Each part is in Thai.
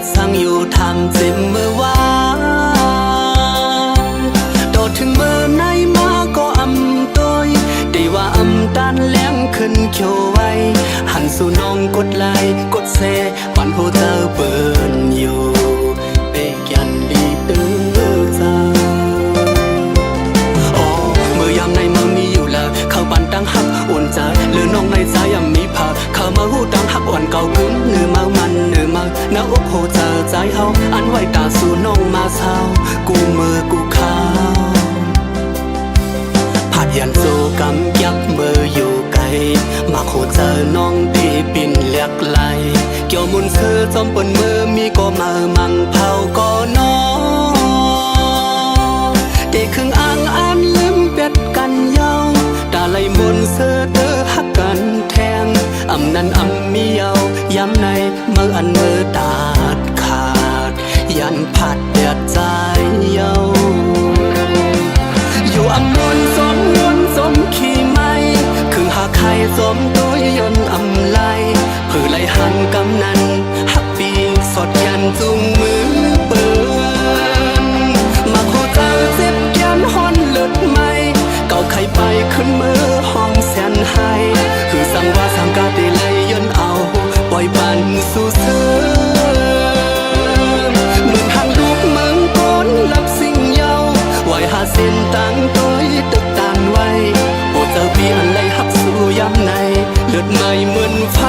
ดสั่งอยู่ทำเจ็บเมื่อวานโดดถึงเมื่อไหนมาก็อำตัวได้ว่าอำตันแหลมขึ้นเขียวไว้หันสู่น้องกดไลค์กดแชร์ปันโหเจอเปิดอยู่เปกยันดีตื้อใจเมื่อยามในเมืองมีอยู่แล้วเข้าปันตั้งหักอุ่นใจหรือน้องในใจยังมีภาพเข้ามาหูตั้งหักอ่อนเก่ากึ้งเนื้อมามันเนื้อมาหน้าอกโหเจอใจเฮาอันไว้ตาสู่น้องมาเศร้ากูมือกูข้าวผัดยันโซกำยักมืออยู่ไกลมาโหเจอน้องที่ปิ่นเลียกไหลเกี่ยวมุนเธอจอมปนมือมีก็มามังเผาก็น้องเด็กครึ่งอ่างอันลืมเป็ดกันเยาตาไหลมนเสื้อเตอหักกันแทงอำนั้นอำมีเยาย้ำในเมื่ออันมือตาดขาดยันผัดเดือดใจเยาอยู่อำมนสมนวนสมขี่ไม่คือหาใครสมตัวยนอำไลเพื่อไล่หันกำนันหักปีสดยันจุงมือเปินมาโคเจอเจ็บยันฮอนเลือดไม่เก่าใครไปขึ้นมือห้องแสนให้คือสั่งว่าสั่งกาได้เลยยนเอาปล่อยบันสู่เสือเหมือนทางลูกเมืองก้นลับสิ่งเยาไว้หาเส้นตั้งตัวตึกตานไว้โอ้เจอปีอันไรหักสู่ย้ำในเลือดไม่เหมือนไฟ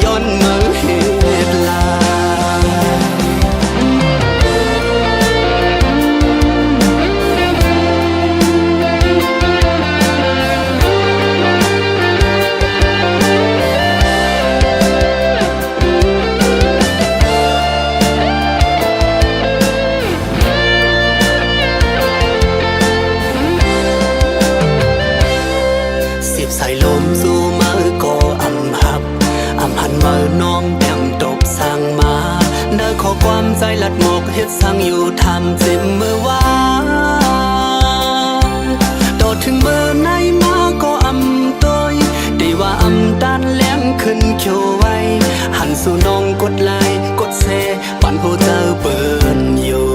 ย้อนเมื่อเหตุลาใส่ลมสู่มือก็อำหับอำหันมือน้องแต้มตบสั่งมาเดินขอความใจลัดหมกเฮ็ดสั่งอยู่ทำเจ็บเมื่อวานโดดถึงเมื่อไหนมาก็อำตัวได้ว่าอำตันแหลมขึ้นเขียวไว้หันสู่น้องกดไลค์กดแชร์ปันโหเจอเปิดอยู่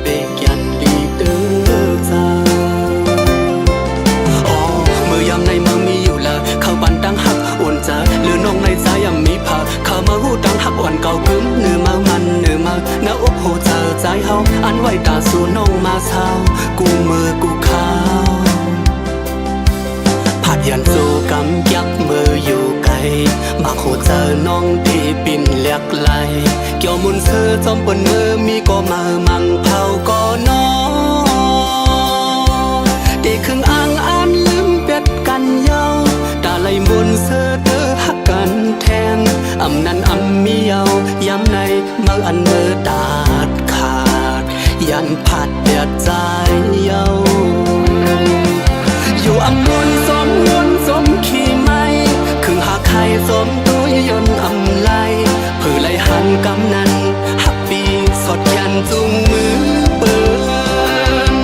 เปกยันดีตื้อใจยามในเมืองมีอยู่แล้วเข้าปันตั้งหักอุ่นใจหรือน้องในใจยังมีภาพเข้ามาหูตั้งหักอ่อนเก่ากึ้งเนื้อมามันเนื้อมาหน้าอกโหเจอใจเฮาอันไว้ตาสู่น้องมาเศร้ากูมือกูข้าวผัดยันโซกำยักมืออยู่ไกลมาโหเจอน้องที่ปิ่นเลียกไหลเกี่ยวมุนเสื้อจอมปนมือมีก็มามังเผาก็น้องเด็กครึ่งอ่างอันลืมเป็ดกันเยาตาไหลมนเสื้อเตอหักกันแทงอำนั้นอำมีเยาย้ำในเมื่ออันมือตาดขาดยันผัดเดือดใจเยาอยู่อำมนสมนวนสมขี่ไม่คือหาใครสมตัวยนอำไลเพื่อไล่หันกำนันหักปีสดยันจุงมือเปิน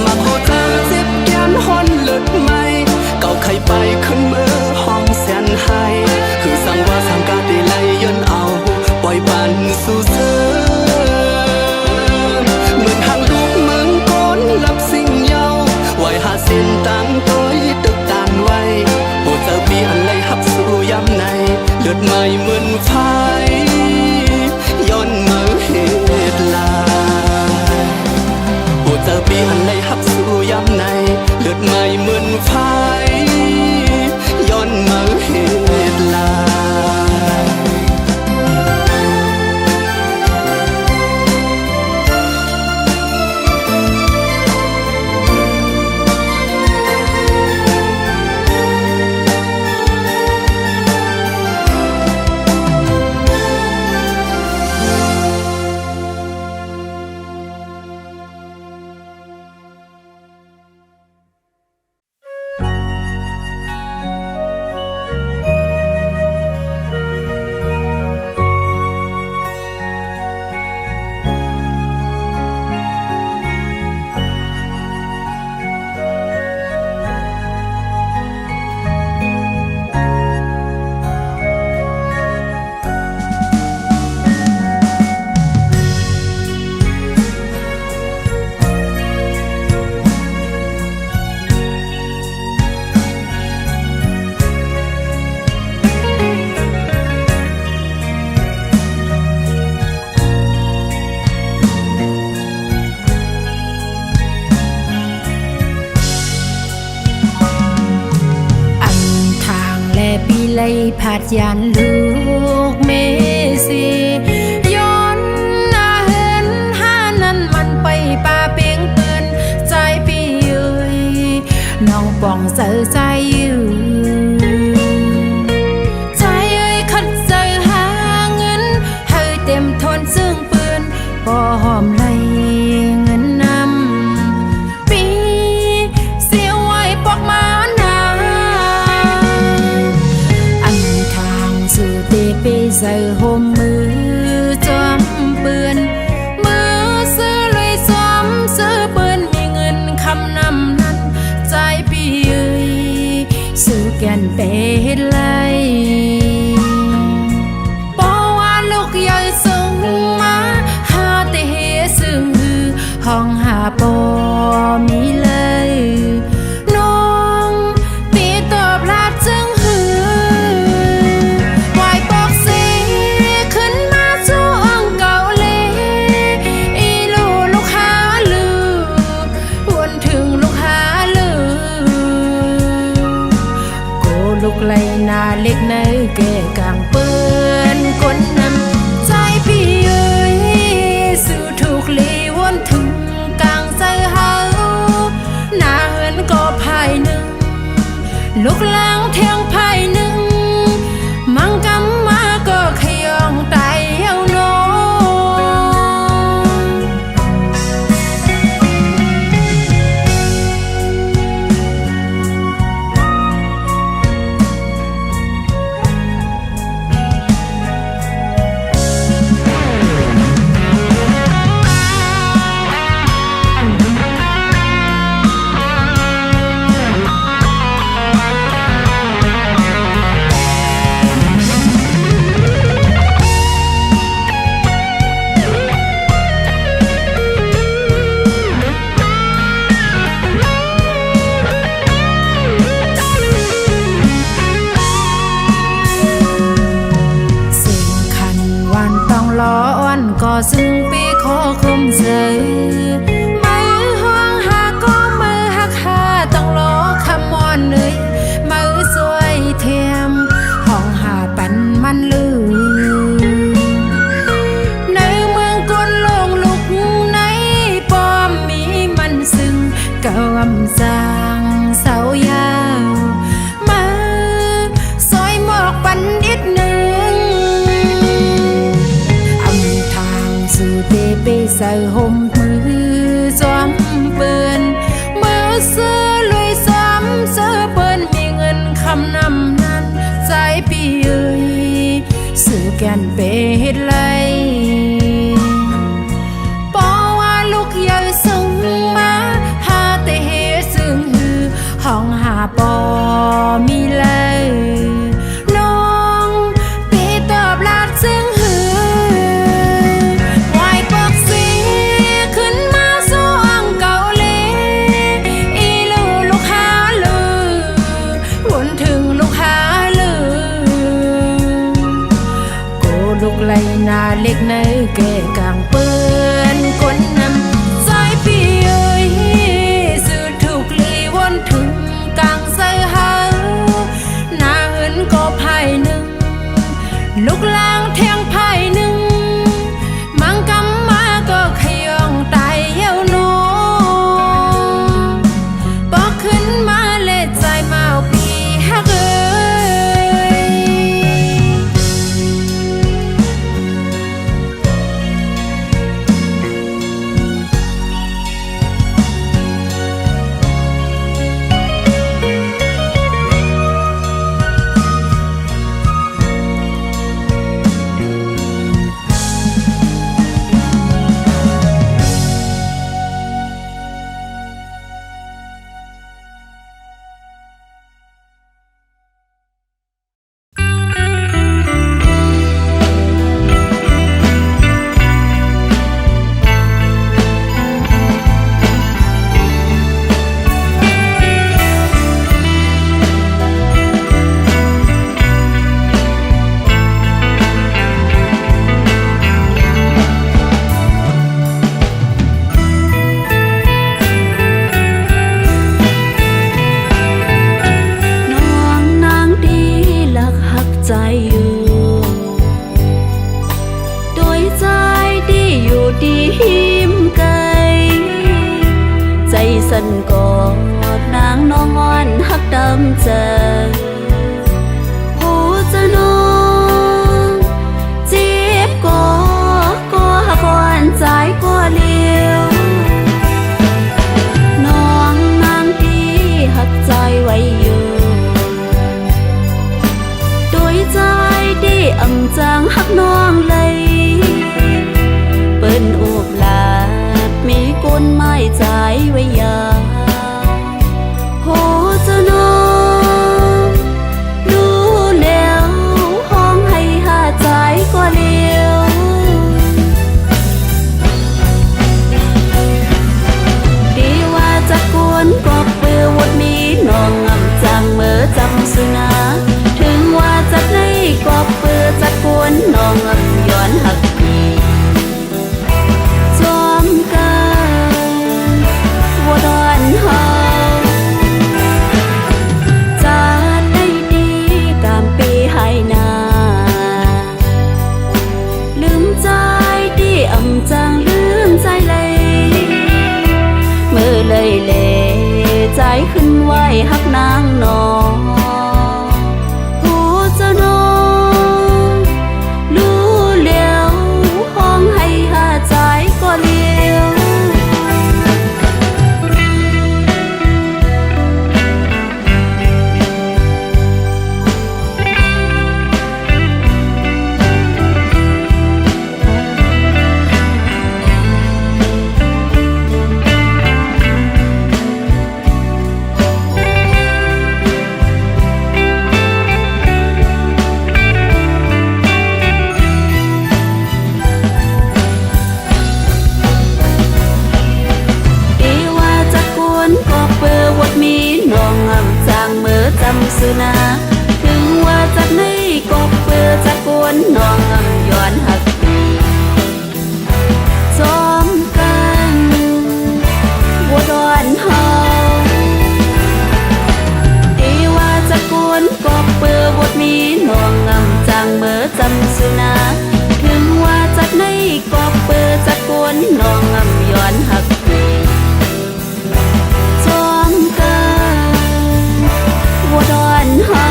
มาโคเจอเจ็บยันฮอนเลือดไม่เก่าใครไปขึ้นมือห้องแสนให้คือสั่งว่าสั่งกาได้เลยยนเอาปล่อยบันสู่เสือเหมือนทางลูกเมืองก้นลับสิ่งเยาไว้หาเส้นตั้งตัวตึกตานไว้โอ้เจอปีอันไรหักสู่ย้ำในเลือดไม่เหมือนไฟย้อนเมื่อเหตุลาโอ้เจอปีอันไรหักสู่ย้ำในเลือดไม่เหมือนไฟย้อนเมื่อเหตุลา lấy phạt giàn lúc mê siย้อนหน้าเห็นหานั้นมันไปป่าเปียงเปือนใจพี่เอ้ยน้องป่องเสือใจอยู่ใจเอ้ยคัดเจอหาเงินให้เต็มทนซึ่งเปือนบ่หอมไหลเงินนำปีเสียไว้ปอกมานาอันทางสู่เตไปใส่ห่มมือจอมเปือนมือซื้อเลยจอมซื้อเปือนมีเงินคำนำนั้นใจพี่เอ้ยซื้อแก่นเป็ดไหลห้องหาปอมีเลยน้องปีตอบลาดจึงหือวายปอกสีขึ้นมาช่วงเก่าเลยอีลูกหาลือวนถึงลูกหาลือโกลูกไหลนาเล็กในแก่กลางเปื้อนก้นน้ำใจพี่เอ้ยสู่ถูกลีวนถึงลูกหลังเทียงไผ่หนึ่งมังกำมาก็ขยองไตเอาโนก็ซึ่งปีขอคุมเจอมือห้องหาก็มือหักหาต้องรอคำมอนเลยมือสวยเทียมห้องหาปันมันลือในเมืองกนลงลุกในป้อมมีมันซึ่งกำจางเสายาวมือซอยหมอกปันนิดหนึ่งสู่เตไปใส่ห่มมือจอมเปือนมือซื้อลุยซ้ำซื้อเปิ้นมีเงินคำนำนั้นใจพี่เอ้ยซื้อแก่นเป็ดไหลปอว่าลูกใหญ่ส่งมาหาเตเหซึ่งหือห้องหาปอมีเลยน้องปีตอบลาดซึ่งลูกไหลนาเล็กในแก่กลางเปื้อนก้นน้ำใจพี่เอ้ยสื่อถูกลีวนถึงกลางใส่หาหน้าเหินก็ไผ่หนึ่งลูกลางเทียงไผ่หนึ่งมังกำมาก็ขยองไตเย้าโนบอกขึ้นมาเล็ดใจเมาปีฮักเอ้ย ใจอยู่โดยใจดีอยู่ดีหิมไกลใจสั่นกอดนางน้องอ่อนฮักดำใจผู้จะน้องเจ็บก็หักอ่อนใจก็เลี้ยวน้องนางที่หักใจไว้อยู่โดยใจดีอำจางหักน้องเลยเปิ้นอูบลาดมีก้นไม้ใจไว้ยาโหจะน้องรู้แล้วห้องให้หาใจก็เลี้ยวดีว่าจะกวนก็เปื้อวดมีน้องอำจางเมื่อจำสุนาถึงว่าจะได้ก็เปื้อจะกวนน้องอำย้อนหักจอมกันว่าดอนเฮาจะได้ดีกามปีให้นาลืมใจดีอำจางลืมใจเลยเมื่อเลยเลใจขึ้นไหวหักนางนองหูจะน้องรู้แล้วห้องให้หาใจก็เลี้ยวมีน้องอำจางเมื่อจำสุนาถึงว่าจากไหนก็เปื้อจากกวนน้องอำย้อนหักจอมกันว่าดอนเฮาดีว่าจากกวนก็เปื้อวดมีน้องอำจางเมื่อจำสุนาถึงว่าจากไหนก็เปื้อจากกวนน้องอำย้อนหักว่าดอนเฮา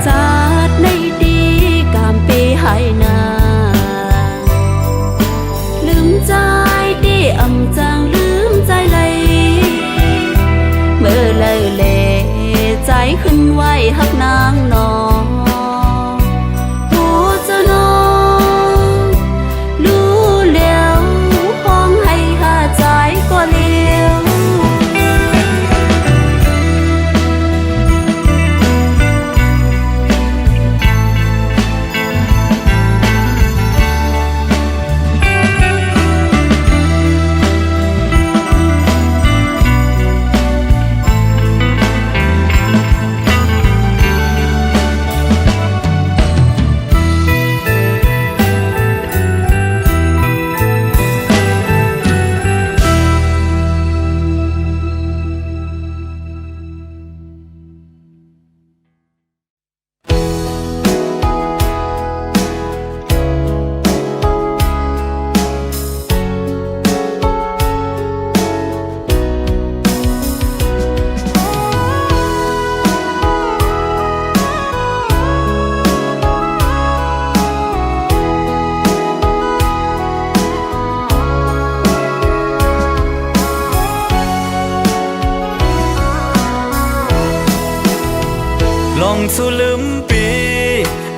จัดในดีกามปีให้นาลืมใจดีอำจางลืมใจเลยเมื่อเลยเลใจขึ้นไหวหักนางนองผู้จะน้องรู้แล้วห้องให้หาใจก็เลี้ยวลองสู่ลืมปี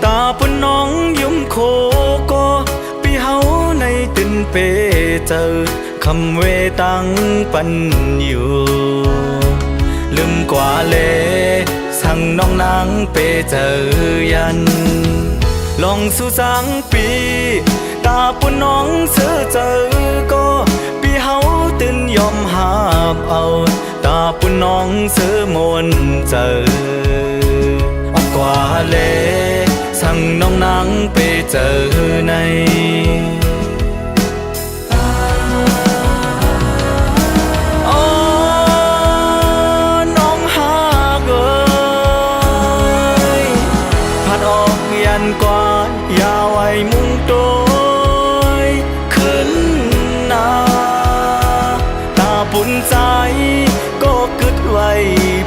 ตาปุ่นน้องยุ่มโคก็ปีเฮาในตินเปเจอคำเวตังปันอยู่ลืมกว่าเลสั่งน้องนางเปเจอยันลองสู่สังปีตาปุ่นน้องเสือเจอก็ปีเฮาตินยอมหาบเอาตาปุ่นน้องเสือมนเจอกว่าเลสั่งน้องนางไปเจอในน้องหาก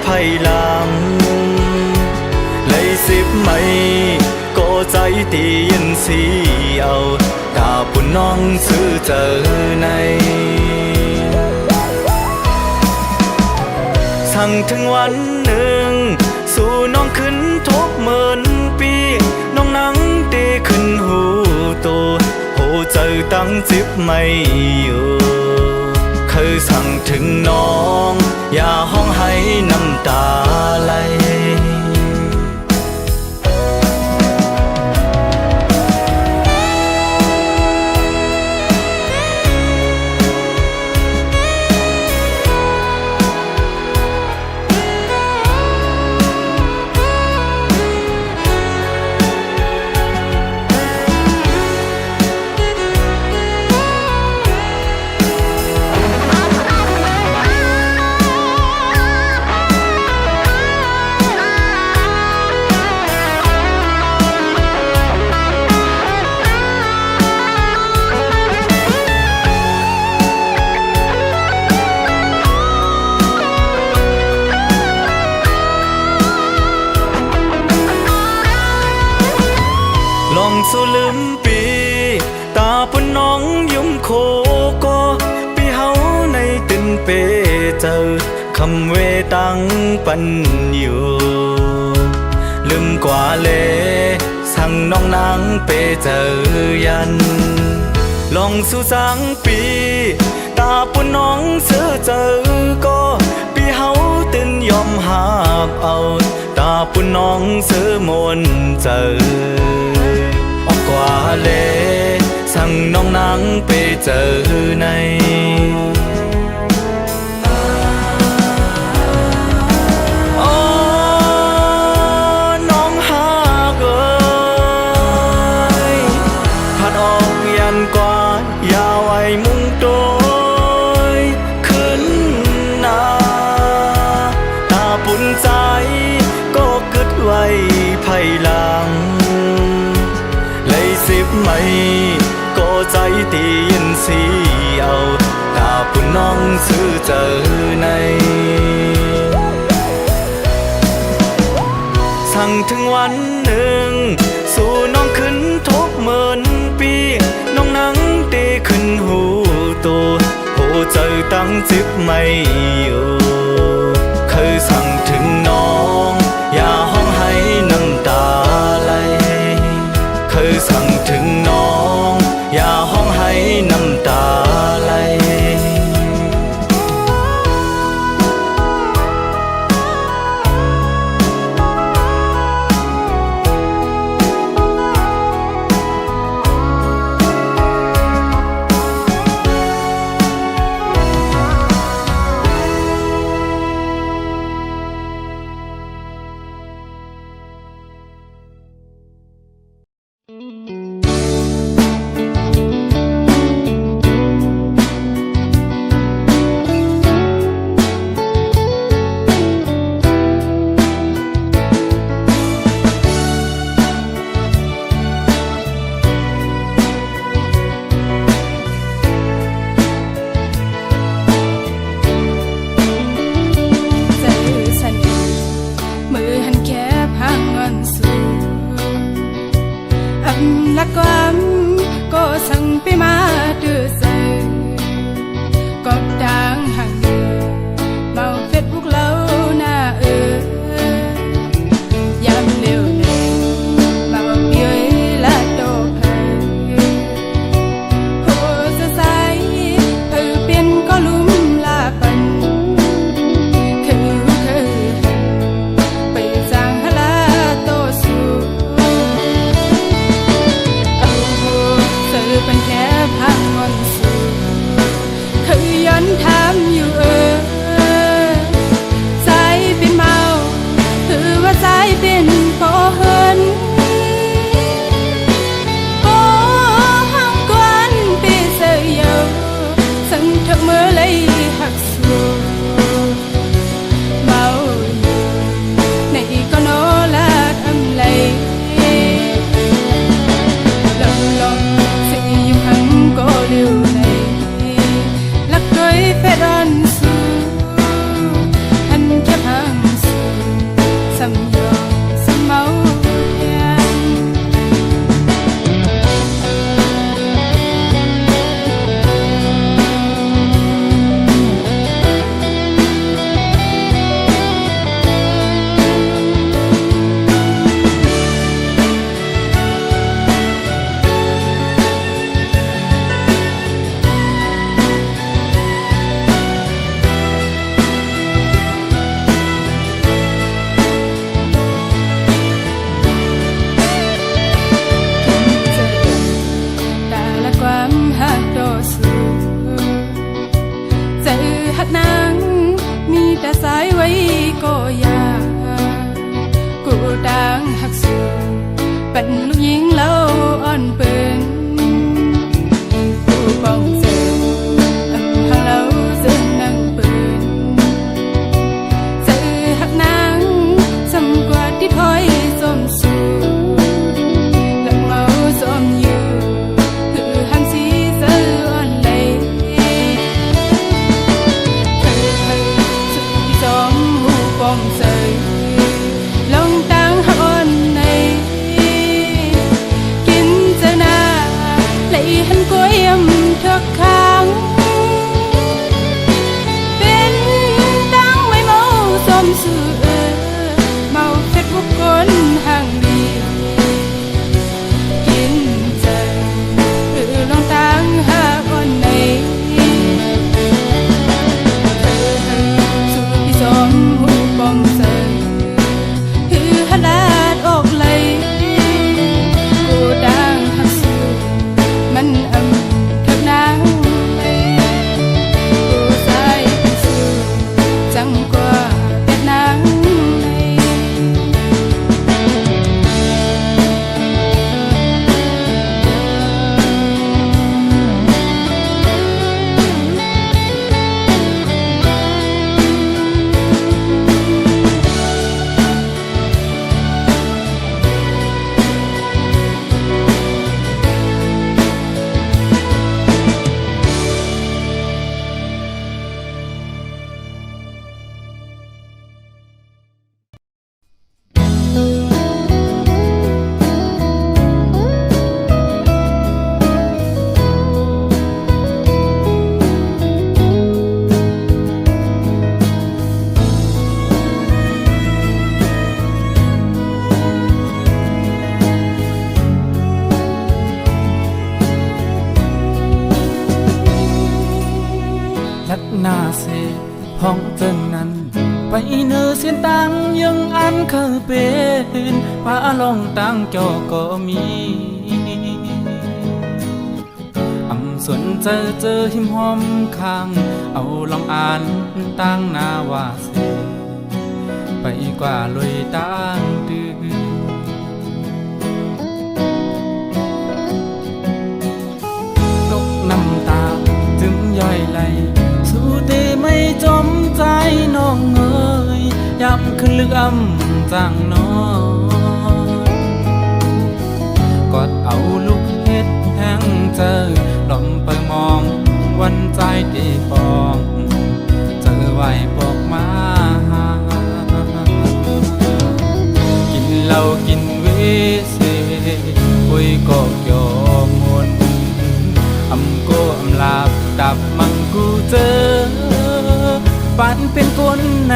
ภายหลังเลยสิบไม่ก็ใจตียินสีเอาถ้าปุ่นน้องซื้อเจอในสั่งถึงวันหนึ่งสู่น้องขึ้นทบหมื่นปีน้องนั่งดีขึ้นหูโตโหเจอตั้งจิบไม่อยู่เคยสั่งถึงน้องอย่าห้องให้น้ำตาไหลลองสู้ลืมปีตาปุ่นน้องยุ่มโคก็ปีเฮาในตินเปเจอคำเวตังปันอยู่ลืมกว่าเลสั่งน้องนางเปเจอยันลองสู้สังปีตาปุ่นน้องเสือเจอก็ปีเฮาตินยอมหากเอาตาปุ่นน้องเสือมนเจอกว่าเลสั่งน้องนางไปเจอในโอ้น้องหากเอ้ยพัดออกยันกว่าอย่าไว้มุ่งโดยขึ้นหน้าตาปุ่นใจก็กึดไว้ภายหลังสิบไม่ก็ใจตียินสีเอาถ้าปุ่นน้องซื้อเจอในสั่งถึงวันหนึ่งสู่น้องขึ้นทบหมื่นปีน้องนั่งดีขึ้นหูโตโหเจอตั้งจิบไม่อยู่เคยสั่งถึงน้องอย่าห้องให้น้ำตาไหลเคยสั่งถึงน้องอย่าห้องให้น้ำตาไหล เป็นลูกหญิงเล่าอ่อนเปินผู้ป้องเสริมหาเล่าเสื่อนังเปินเสือหักนางสำกว่าที่ถอยสมสู่หลักเมาสมอยู่คือหันสีเสืออ่อนเลยสุดที่สมหูป้องเสริมลงตังหอนในกินเจนาเลยหันก้อยยำทุกครั้งเป็นตังไว้เมาสมสื่อเมาเพ็ดบุกคนห่างดีกินเจลงตังหาอ่อนในสุดที่สมหูป้องเสริมคือหลาดออกเลยกูดังหักสูมันทักนางเลยกูใส่สูจังกว่าเป็ดนางเลย นาเสห้องเจิงนั้นไปเนอเสียนตังยังอันเคยเป็นป้าลองตังจอก็มีอำสนเจอหิมหอมข้างเอาลองอ่านตังนาว่าเสไปกว่าลอยตังดื้อนกน้ำตาจึงย่อยไหลสู้เตไม่จมใจน้องเอ๋ยย้ำขึ้นลึกจังน้อยกอดเอาลูกเฮ็ดแห้งเจอลมเปิดมองวันใจตีปองเจอไหวบอกมากินเหล้ากินเวเสคุยก็ยอมมนอำก็อำลาบดับมังกูเจอปันเป็นคนไหน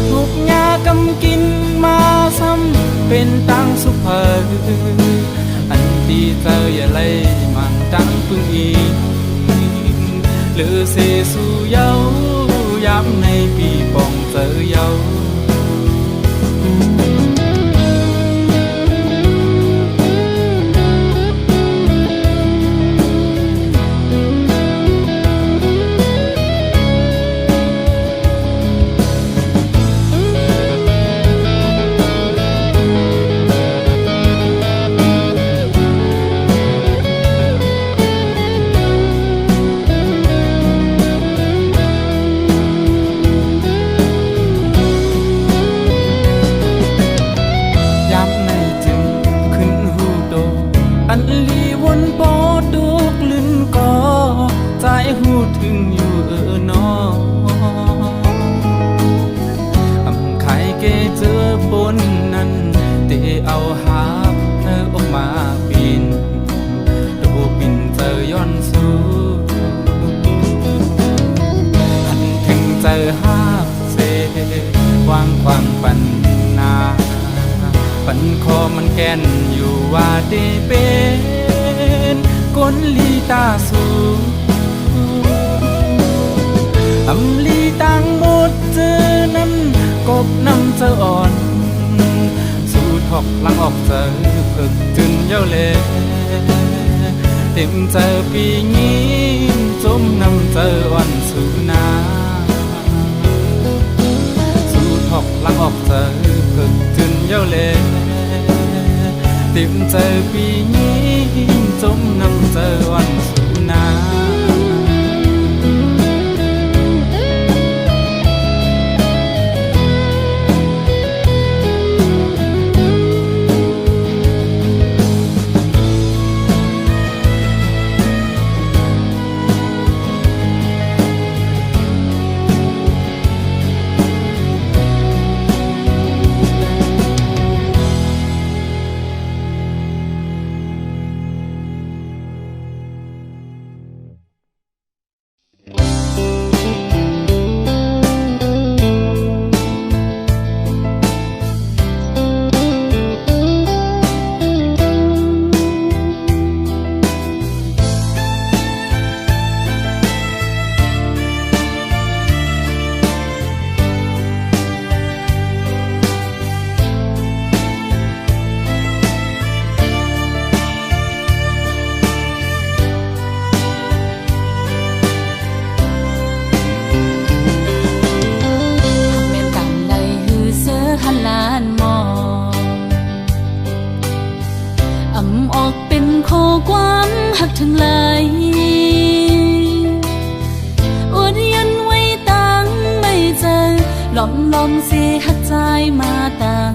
ทุกยากำกินมาซ้ำเป็นตังสุภาอันดีเจออย่าไล่มันตังพึ่งอีกหรือเสสู่เย้าย้ำในปีปองเจอเย้าหูถึงอยู่นอำไข่เกเจอบนนั้นเตเอาหาเธอออกมาบินดูบินเจอย้อนสู่หันถึงเจอหาเสวางความปัญนาปันคอมันแก่นอยู่ว่าได้เป็นก้นลีตาสู่อำลีตังหมดเจอนั้นกบน้ำเจออ่อนสู่ทอกลังออกเจอเพิกจึนเย้าเล่เต็มเจอปีงี้จมน้ำเจออ่อนสู่นาสู่ทอกลังออกเจอเพิกจึนเย้า ยวแลติมเจอปีนี้จมนำเจอวันสุนา ทั้งหลายอดยันไว้ตั้งไม่เจอหลอมเสียหักใจมาตั้ง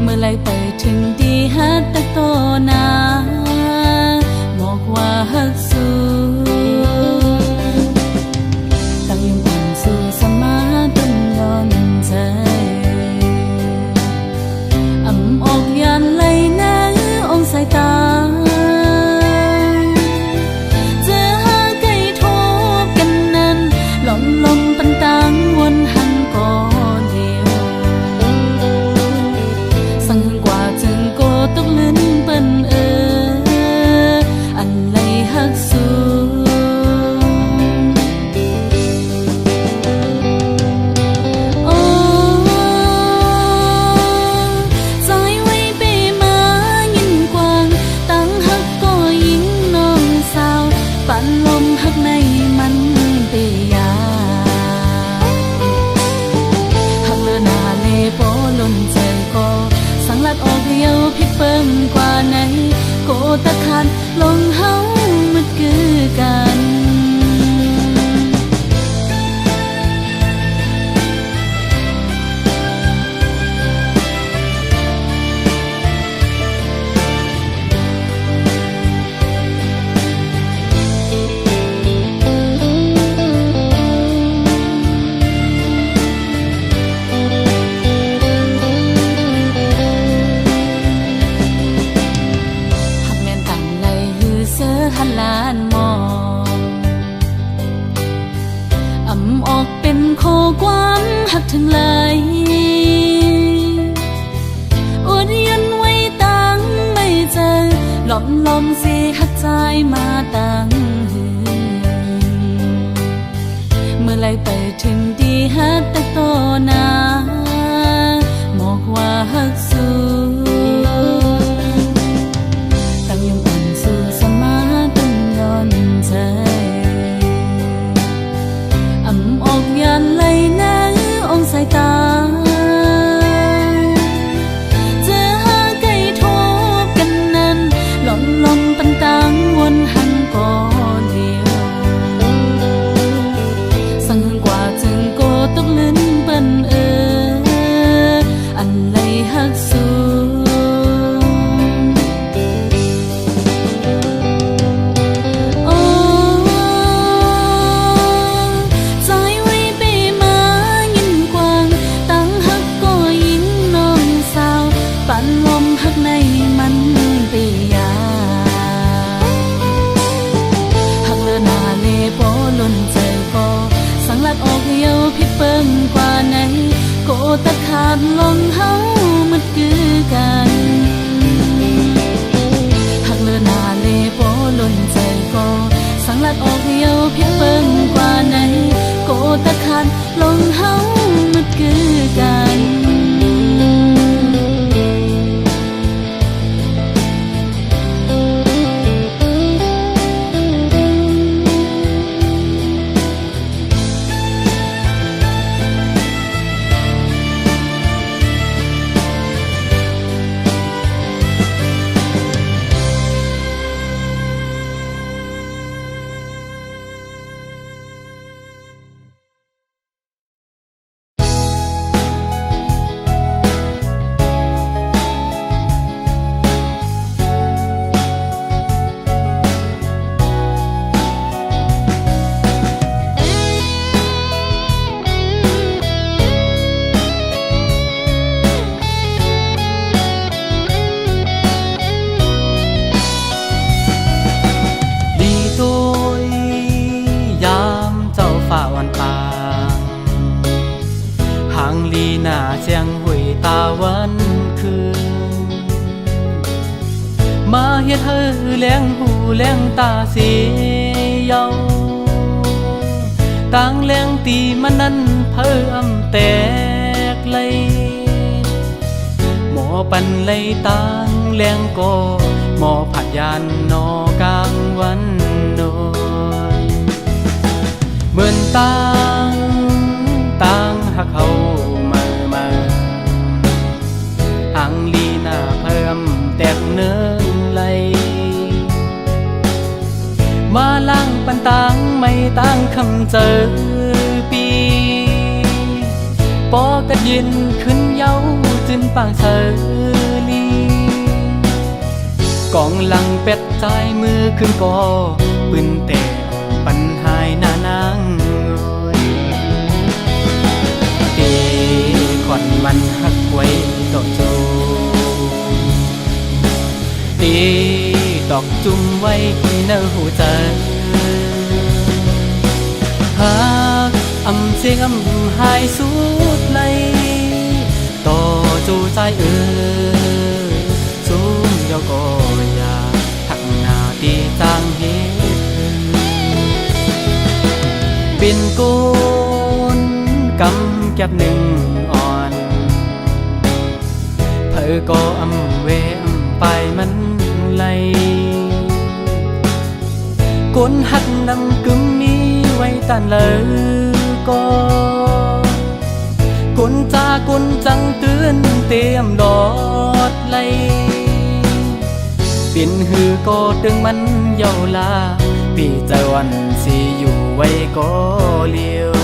เมื่อไรไปถึงดีฮัดตะโตนาบอกว่าฮักสู้ตั้งยังอ่อนสู้สมาต้นยอนใจออกยานไหลนาองสายตาเจอหาไก่โทบกันนั้นลมปันตังวนหันก่อเดียวสั่งกว่าจึงโกตกลิ้นเปิ้นอันไหลฮักสู้พิดเปิ้งกว่าไหนโกตะคันลงเฮามันคือกันหันลานมองออกเป็นข้อความหักถึงเลยอดยันไว้ตั้งไม่เจอหลอมเสียหักใจมาตั้งเมื่อไรไปถึงดีฮัดตะโตนาบอกว่าฮักสู้ออกยานไหลนาองสายตาเจอหาไก่โทบกันนั้นลมปันตังวนหันก่อเดียวสั่งกว่าจึงโกตกลิ้นเปิ้นอันไหลฮักสู้ในมันปียาหักเลอหน้าเลปอล้นใจก็สังลักออกเยาพิดเปิ้งกว่าไหนโกตะขาดลงเฮามันคือกันหักเลอหน้าเลปอล้นใจก็สังลักออกเยาพิดเปิ้งกว่าไหนโกตะขาดลงเฮามันคือกัน าวันคืนมาเฮ็ดให้แรงหูแรงตาเสียาต่างแรงตีมันนั้นเพิ่มแตกเลยหมอปันเลยต่างแรงก็หมอผัดยานนอกลางวันนอยเหมือนต่างหักเขามาหังลีหน้าเพิ่มแตกเนื้อไหลมาล่างปันต่างไม่ต่างคำเจอปีปอกัดยินขึ้นเย้าจึนปางเสลีกองหลังเป็ดใจมือขึ้นก่อปืนเตะปันหายหน้านางตีขอนมันหักไว้ต่อโจตีตอกจุ่มไว้เนื้อหูใจหากเสียงหายสุดเลยต่อจูใจสูงเดียวก็อยากหักหน้าตีจางเหตุเป็นกุนกำแก็บหนึ่งอ่อนเธอก็เวไปมันไหลก้นหัดนำกึมมีไว้ตันเลยก็ก้นจาก้นจังเตือนเตรียมดอดไหลปิ่นหือก็ดึงมันเยาลาปีเจาวันสิอยู่ไว้ก็เลี้ยว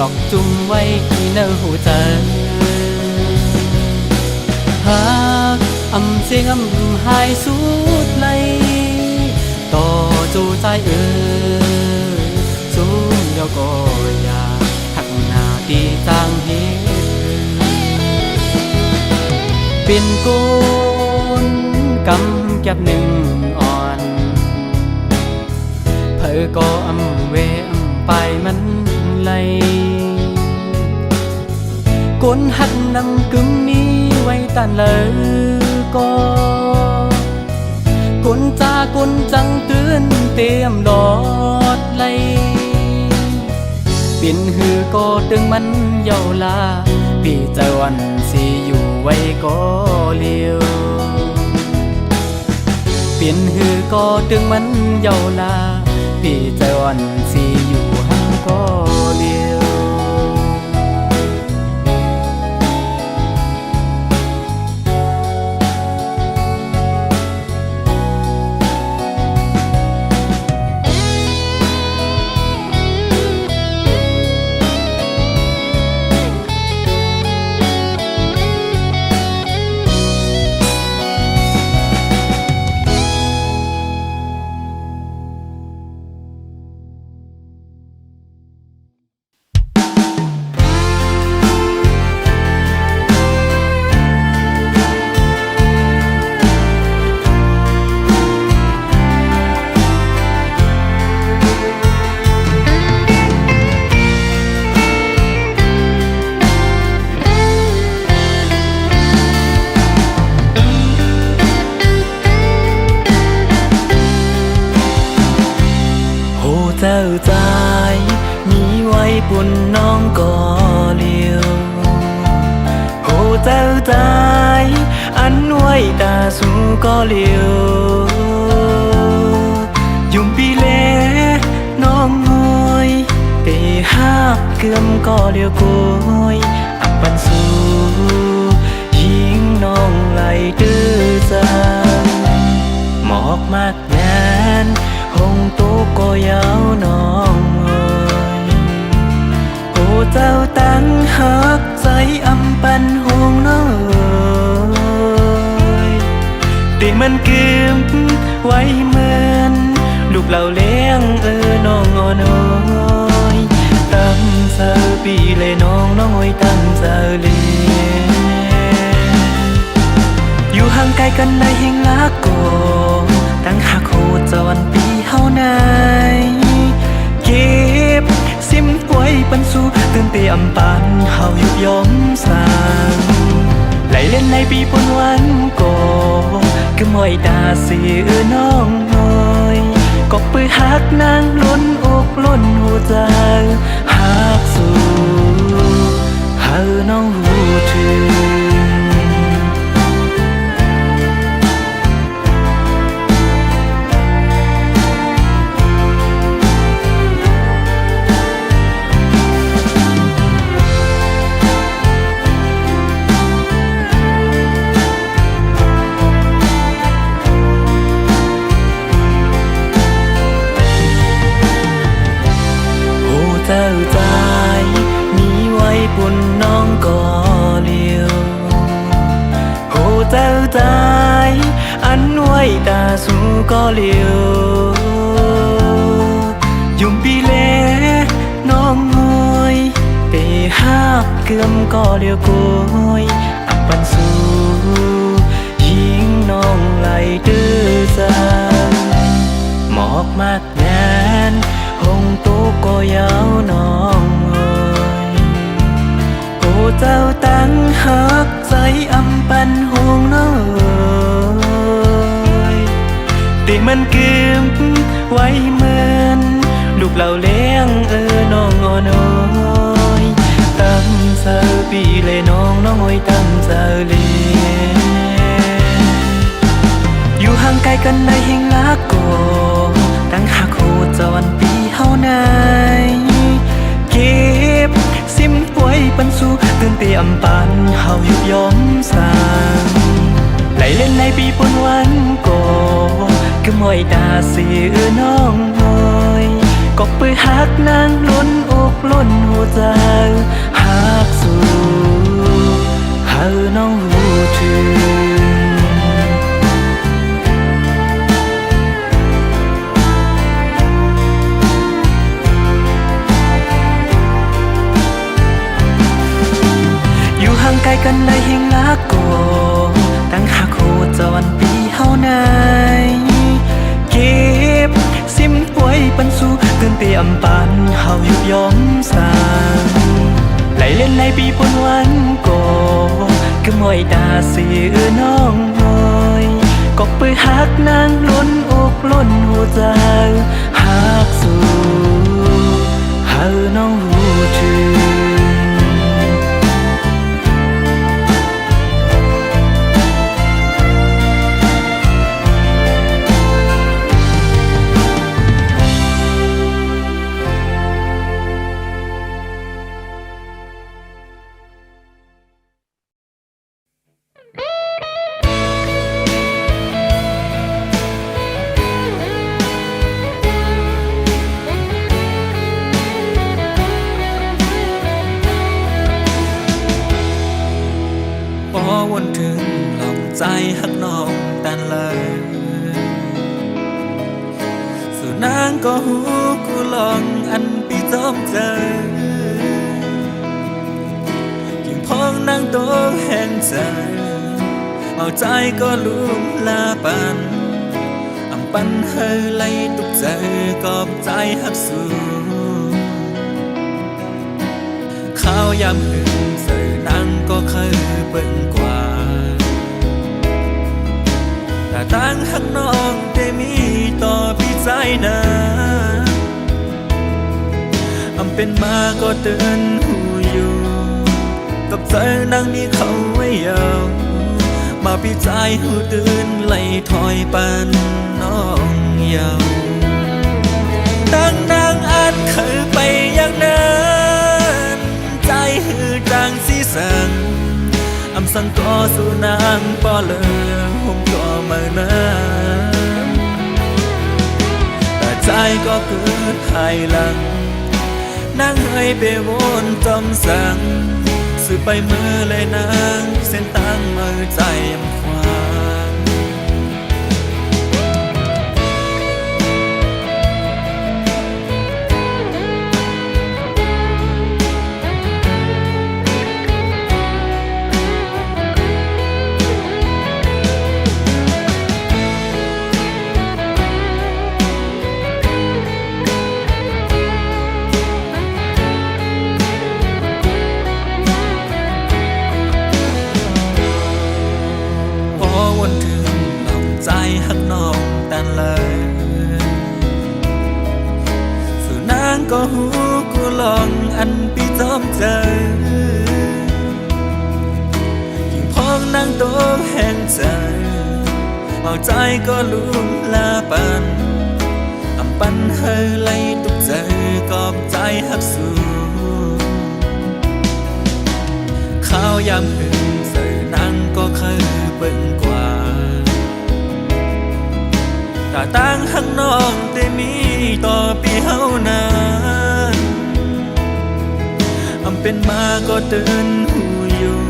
ตอกจุ่มไว้เนื้อหูใจหากเสียงหายสุดเลยต่อจูใจสูงเดียวก็อยากหักหน้าตีจางเหตุเป็นกุนกำแก็บหนึ่งอ่อนเธอก็เวไปมันไหลก้นหัดนำกึมมีไว้ตันเลยก็ก้นจาก้นจังเตือนเตรียมดอดไหลปิ่นหือก็ดึงมันเยาลาปีเจาวันสิอยู่ไว้ก็เลี้ยวปิ่นหือก็ดึงมันเยาลาปีเจาวันสิอยู่หังก็เลี้ยวเจ้าใจมีไว้ปุ่นน้องก็เลียวโอ้เจ้าใจอันไว้ตาสู้ก็เลียวยุ่มปีเลน้องงอยไปหักเกือมก็เลียวโกยอับปันสู้ยิงน้องไหลดื้อใจ มันกึมไว้เหมือนลูกเราเลี้ยงน้องงอน้อยตั้งเธอปีเลยน้องอ้อยตั้งเธอเลยอยู่ห่างไกลกันในแห่งลักโกตั้งหักโหจรปีเฮาไหนเก็บซิมป่วยปันสู่ตื่นเตอำปันเฮายุบยอมสร้างไหลเล่นในปีปนวันโกก็มอยดาสีน้องน้อยก็ปื้อหักนางล้นอกล้นหัวใจหักสู่เฮาน้องหูถึงเจ้าใจมีไว้ปุ่นน้องก็เลียวโอ้เจ้าใจอันไว้ตาสู่ก็เลียวยุ่มปีเล่น้องงอยไปหักเกือมก็เลียวกอยอับปันสู่ยิงน้องไหลดื้อใจหมอกมากแน่นหงตุกก็ยาวน้องเอ้ยโอ้เจ้าตั้งหักใจอำปันหงน้องเอ้ยแต่มันกึมไว้เหมือนลูกเราเลี้ยงน้องอ่อนน้อยตั้งเธอปีเลยน้องอ้อยตั้งเธอเลยอยู่ห่างไกลกันในแห่งลักโกตั้งหักโหจรปีเฮาไหนเก็บซิมป่วยปันสู่ตื่นเตอำปันเฮายุบยอมสร้างไหลเล่นในปีปนวันโกก็มอยดาสีน้องน้อยก็ปื้อหักนางล้นอกล้นหัวใจหักสู่เฮาน้องหูถึงห่างไกลกันในแห่งลักโกตั้งหักโหจรปีเฮาไหนเก็บซิมป่วยปันสู่ตื่นเตอำปันเฮายุบยอมสร้างไหลเล่นในปีปนวันโกก็มอยดาสีน้องน้อยก็ปื้อหักนางล้นอกล้นหัวใจหักสู่เฮาน้องหูถึงวนถึงลองใจหักน้องแต่เลยสู่นางก็หูกูลองอันปีจอมเจอกิ่งพองนางโตแห่งใจเอาใจก็ลืมลาปันอำปันเฮยไล่ตุกใจกอบใจหักสู่ข้าวยามหึงใส่นางก็เคยเบิ่งกว่าแต่ตั้งหักน้องแต่มีต่อพี่ใจนะอำเป็นมาก็เตือนหูอยู่กับใจนางนี้เขาไว้ยาวมาพี่ใจหูตื่นไล่ถอยปันน้องยาวตั้งนางอันเคยไปอย่างนั้นใจหือจังสีสังอำสั่งก็สู่นางป่อเลยผมก็มานะแต่ใจก็เกิดภายหลังนั่งให้ไปวนจอมสั่งสื่อไปมือเลยนางเส้นตั้งมือใจยำควาง ก็หูกูลองอันปีจอมเจอยิ่งพ้องนั่งโต๊ะแห่งใจเอาใจก็ลุ่มลาปันอำปันเฮอไล่ตุกใจกอบใจหักสูข้าวยามหึงใส่นั่งก็เคยเบิ่งกว่าตาตั้งข้างนอกแต่มีต่อปีเฮานั้นอำเป็นมาก็เตือนหูอยู่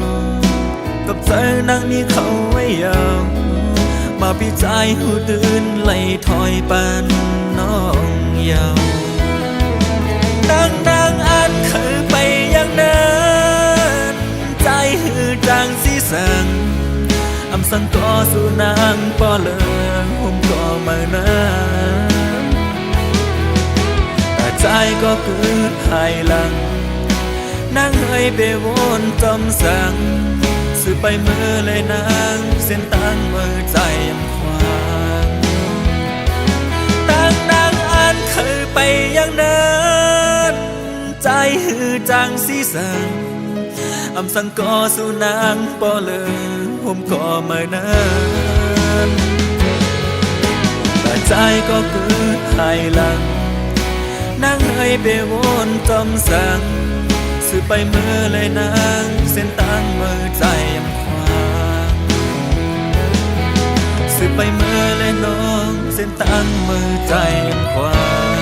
กับใจนั่งมีเขาไว้ยาวมาพี่ใจหูตื่นไล่ถอยปันน้องยาวนั่งอันเคยไปอย่างนั้นใจหือจางสีสังอำสังก็สู่นางป่อเลิงผมก็มานะแต่ใจก็เกิดภายหลังนั่งให้ไปวนจำสังสื่อไปเมื่อเลยนางเส้นตั้งมือใจยังควางนั่งอันเคยไปอย่างนั้นใจหือจางสีสังอำสังก็สู่นางป่อเลิงผมก็มานั้นแต่ใจก็เกิดภายหลังนั่งให้ไปวนจำสังสื่อไปเมื่อเลยนางเส้นตั้งมือใจยังควางสื่อไปเมื่อเลยน้องเส้นตั้งมือใจยังควาง